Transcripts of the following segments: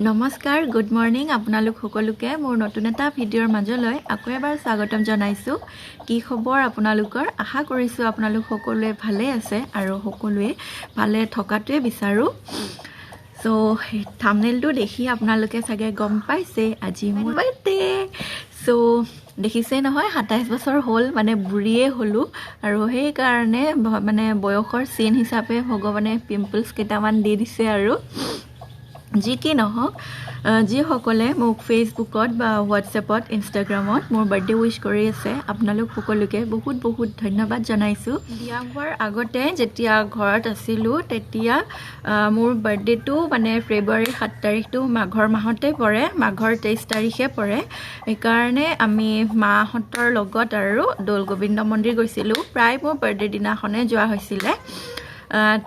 নমস্কাৰ good morning আপোনালোক সকলোকে মোৰ নতুন এটা ভিডিঅ'ৰ মাজলৈ আকৌ এবাৰ স্বাগতম জনাইছোঁ কি খবৰ আপোনালোকৰ আশা কৰিছোঁ আপোনালোক সকলোৱে ভালে আছে আৰু সকলোৱে ভালে থকাটোৱে বিচাৰোঁ সো থাম্বনেইলটো দেখি আপোনালোকে চাগে গম পাইছে আজি মোৰ বাৰ্থডে সো দেখিছে নহয় 27 বছৰ হ'ল মানে বুঢ়ীয়ে হলো আৰু সেই কাৰণে মানে বয়সৰ চিন হিচাপে ভগৱানে পিম্পলছ কেইটামান দি দিছে আৰু যি কি নহওক যিসকলে মোক ফেচবুকত বা হোৱাটছএপত ইনষ্টাগ্ৰামত মোৰ বাৰ্থডে উইশ কৰি আছে আপোনালোক সকলোকে বহুত বহুত ধন্যবাদ জনাইছোঁ বিয়া হোৱাৰ আগতে যেতিয়া ঘৰত আছিলোঁ তেতিয়া মোৰ বাৰ্থডেটো মানে ফেব্ৰুৱাৰী 7 তাৰিখটো মাঘৰ মাহতে পৰে মাঘৰ 23 তাৰিখে পৰে সেইকাৰণে আমি মাহঁতৰ লগত আৰু দৌল গোবিন্দ মন্দিৰ গৈছিলোঁ প্ৰায় মোৰ বাৰ্থডে দিনাখনে যোৱা হৈছিলে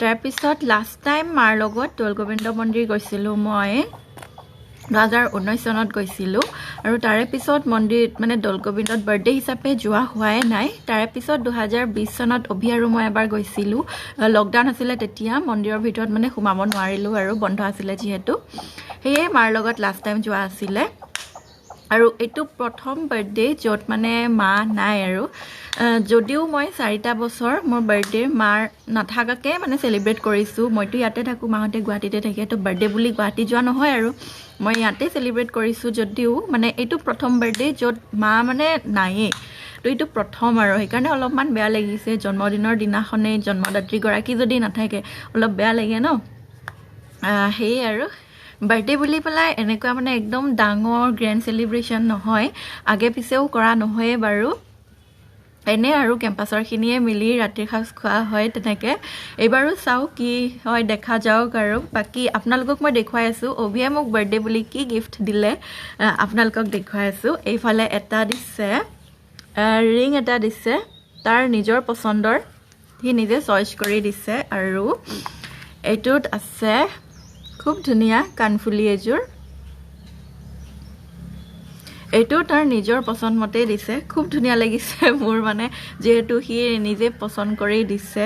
তাৰপিছত লাষ্ট টাইম মাৰ লগত দৌল গোবিন্দ মন্দিৰ গৈছিলোঁ মই 2019 চনত গৈছিলোঁ আৰু তাৰে পিছত মন্দিৰত মানে দৌল গোবিন্দত বাৰ্থডে হিচাপে যোৱা হোৱাই নাই তাৰে পিছত 2020 চনত অভি আৰু মই এবাৰ গৈছিলোঁ লকডাউন আছিলে তেতিয়া মন্দিৰৰ ভিতৰত মানে সোমাব নোৱাৰিলোঁ আৰু বন্ধ আছিলে যিহেতু সেয়ে মাৰ লগত লাষ্ট টাইম যোৱা আছিলে আৰু এটো প্ৰথম বাৰ্থডে য'ত মানে মা নাই আৰু যদিও মই 4টা বছৰ মোৰ বাৰ্থডে মাৰ নাথাকাকে মানে সেলিব্ৰেট কৰিছোঁ মইতো ইয়াতে থাকো মাহতে গুৱাহাটীতে থাকে তো বাৰ্থডে বুলি গুৱাহাটী যোৱা নহয় আৰু মই ইয়াতে সেলিব্ৰেট কৰিছোঁ যদিও মানে এটো প্ৰথম বাৰ্থডে য'ত মা মানে নাইয়ে তো এটো প্ৰথম আৰু সেইকাৰণে অলপমান বেয়া লাগিছে জন্মদিনৰ দিনাখনে জন্মদাত্ৰী গৰাকী যদি নাথাকে অলপ বেয়া লাগে ন হেই আৰু বাৰ্থডে বুলি পেলাই এনেকুৱা মানে একদম ডাঙৰ গ্ৰেন্ড সেলিব্ৰেশন নহয় আগে পিছেও কৰা নহয় বাৰু এনে আৰু কেম্পাছৰ খিনিয়ে মিলি ৰাতিৰ খাজ খোৱা হয় তেনেকে এবাৰো চাও কি হয় দেখা যাওক আৰু বাকি আপোনালোকক মই দেখুৱাই আছো অভিয়ে মোক বাৰ্থডে বুলি কি গিফট দিলে আপোনালোকক দেখুৱাই আছো এইফালে এটা দিছে ৰিং এটা দিছে তাৰ নিজৰ পছন্দৰ সি নিজে চইচ কৰি দিছে আৰু এটোত আছে খুব ধুনিয়া কানফুলি এজোৰ এটো তাৰ নিজৰ পছন্দ মতে দিছে খুব ধুনিয়া লাগিছে মোৰ মানে যেহেতু হি নিজে পছন্দ কৰি দিছে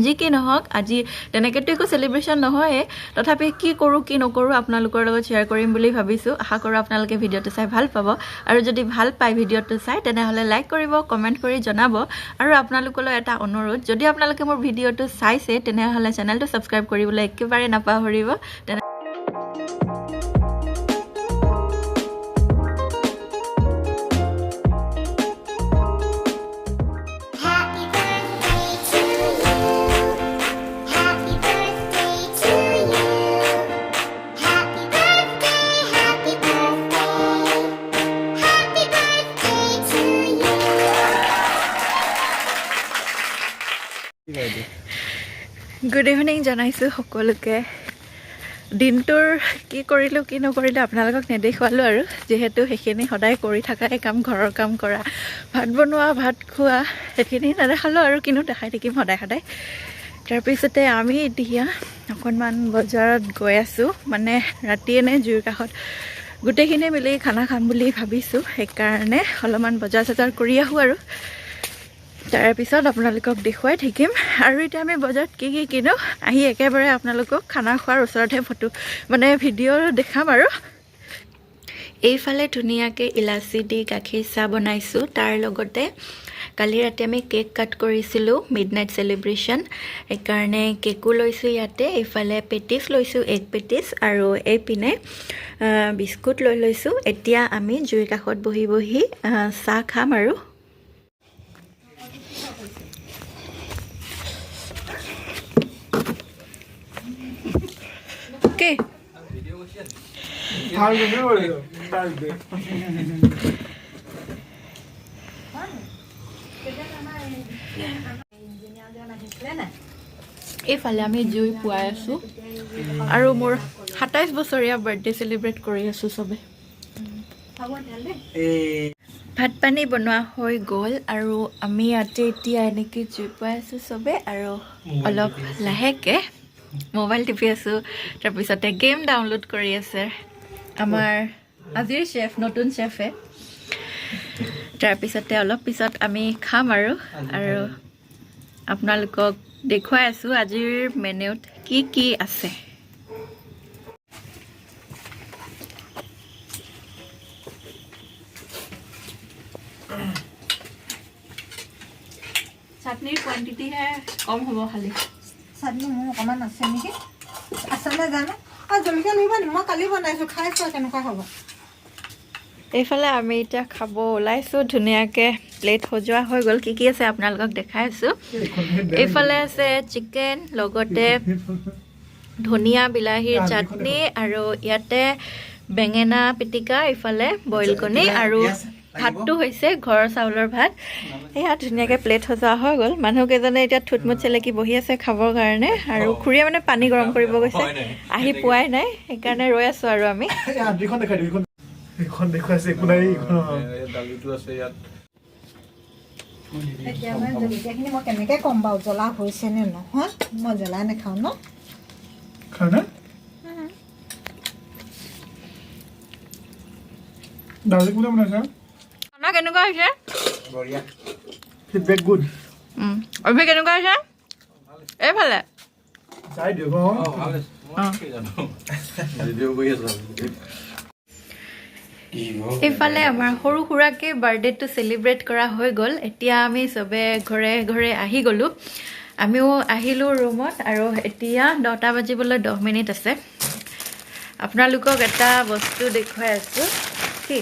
যি কি নহওক আজি তেনেকেটো একো সেলিব্ৰেশন নহয় তথাপি কি কৰো কি নকৰো আপোনালোকৰ লগত শেয়াৰ কৰিম বুলি ভাবিছো আশা কৰো আপোনালোকে ভিডিঅটো চাই ভাল পাব আৰু যদি ভাল পাই ভিডিঅটো চাই তেনেহলে লাইক কৰিব কমেন্ট কৰি জনাব আৰু আপোনালোকলৈ এটা অনুৰোধ যদি আপোনালোকে মোৰ ভিডিঅটো চাইছে তেনেহলে চেনেলটো সাবস্ক্ৰাইব কৰিবলৈ একেবাৰে নাপাহৰিব গুড ইভিনিং জনাইছো সকলোকে দিনটোৰ কি কৰিলো কি নকৰিলো আপোনালোকক নেদেখুৱালো আৰু যেহেতু হেখিনি সদায় কৰি থাকাই কাম ঘৰৰ কাম কৰা ভাত বনোৱা ভাত খোৱা হেখিনি নেদেখালো আৰু কিনো দেখাই থাকিম সদায় সদায় তাৰ পিছতে আমি এতিয়া অকণমান বজাৰত গৈ আছো মানে ৰাতি এনে জুইৰ কাষত গোটেইখিনি মিলি খানা খাম বুলি ভাবিছো সেইকাৰণে অলপমান বজাৰ চজাৰ কৰি আহো আৰু তাৰ পিছত আপোনালোকক দেখুৱাই থাকিম আৰু এতিয়া আমি বজাৰত কি কিনো আহি একেবাৰে আপোনালোকক খানা খোৱাৰ ওচৰতে ফটো মানে ভিডিঅ' দেখাম আৰু এইফালে ধুনীয়াকৈ ইলাচি দি গাখীৰ চাহ বনাইছোঁ তাৰ লগতে কালি ৰাতি আমি কেক কাট কৰিছিলোঁ মিডনাইট সেলিব্ৰেশন সেইকাৰণে কেকো লৈছোঁ ইয়াতে এইফালে পেটিছ লৈছোঁ এগ পেটিছ আৰু এইপিনে বিস্কুট লৈ লৈছোঁ এতিয়া আমি জুইৰ কাষত বহি বহি চাহ খাম আৰু Okay. এইফালে আমি জুই পুৱাই আছো আৰু মোৰ 27 বছৰীয়া বাৰ্থডে সেলিব্ৰেট কৰি আছো সবে ভাত পানী বনোৱা হৈ গ'ল আৰু আমি ইয়াতে এতিয়া এনেকৈ জুই পুৱাই আছো সবে আৰু অলপ লাহেকে মোবাইল টিপি আছো তাৰ পিছতে গেম ডাউনলোড কৰি আছে আমাৰ আজিৰ শেফ নতুন শেফে তাৰ পিছতে অলপ পিছত আমি খাম আৰু আপোনালোকক দেখুৱাই আছো আজিৰ মেনুত কি কি আছে চাটনিৰ কোৱান্টিটিহে কম হ'ব খালি চাটনি মোৰ অকণমান আছে নেকি আছে নে জানো আৰু জলকীয়া লাগিব নি মই কালি বনাইছোঁ খাইছোঁ কেনেকুৱা হ'ব এইফালে আমি এতিয়া খাব ওলাইছোঁ ধুনীয়াকৈ প্লেট সজোৱা হৈ গ'ল কি আছে আপোনালোকক দেখাই আছোঁ এইফালে আছে চিকেন লগতে ধনিয়া বিলাহীৰ চাটনি আৰু ইয়াতে বেঙেনা পিটিকা ইফালে বইল কণী আৰু ভাতটো হৈছে ঘৰৰ চাউলৰ ভাত এয়া ধুনীয়াকৈ প্লেট সজোৱা হৈ গ'ল মানুহকেইজনে এতিয়া থুটমুট চেলেকি বহি আছে খাবৰ কাৰণে আৰু খুৰীয়ে মানে পানী গৰম কৰিব গৈছে আহি পোৱাই নাই সেইকাৰণে ৰৈ আছোঁ আৰু আমি এতিয়া মই জলকীয়াখিনি মই কেনেকৈ ক'ম বাৰু জ্বলা হৈছে নে নহয় মই জ্বলাই নাখাওঁ ন খানা দালি কোনে বনাইছে খানা কেনেকুৱা হৈছে বঢ়িয়া ফিডবেক গুড অভি কেনেকুৱা হৈছে এইফালে চাই দিও এইফালে আমাৰ সৰু সুৰাকৈ বাৰ্থডেটো চেলিব্ৰেট কৰা হৈ গ'ল এতিয়া আমি চবে ঘৰে ঘৰে আহি গ'লোঁ আমিও আহিলোঁ ৰুমত আৰু এতিয়া 10টা বাজিবলৈ 10 মিনিট আছে আপোনালোকক এটা বস্তু দেখুৱাই আছোঁ কি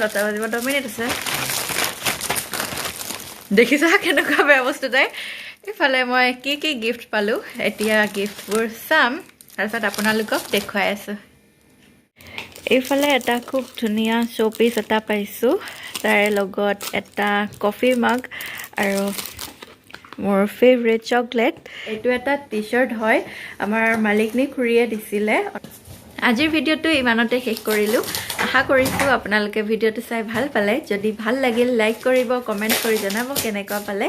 10টা বাজিব 10 মিনিট আছে দেখিছা কেনেকুৱা বেয়া বস্তু তাই এইফালে মই কি গিফ্ট পালোঁ এতিয়া গিফ্টবোৰ চাম তাৰপিছত আপোনালোকক দেখুৱাই আছোঁ এইফালে এটা খুব ধুনীয়া শ্ব'পিচ এটা পাইছোঁ তাৰে লগত এটা কফি মাগ আৰু মোৰ ফেভৰেট চকলেট এইটো এটা টি-চাৰ্ট হয় আমাৰ মালিকনী খুৰীয়ে দিছিলে আজিৰ ভিডিঅ'টো ইমানতে শেষ কৰিলোঁ আশা কৰিছোঁ আপোনালোকে ভিডিঅ'টো চাই ভাল পালে যদি ভাল লাগিল লাইক কৰিব কমেণ্ট কৰি জনাব কেনেকুৱা পালে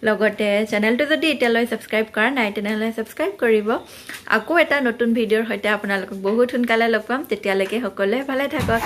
লগতে চেনেলটো যদি এতিয়ালৈ ছাবস্ক্ৰাইব কৰা নাই তেনেহ'লে ছাবস্ক্ৰাইব কৰিব আকৌ এটা নতুন ভিডিঅ'ৰ সৈতে আপোনালোকক বহুত সোনকালে লগ পাম তেতিয়ালৈকে সকলোৱে ভালে থাকক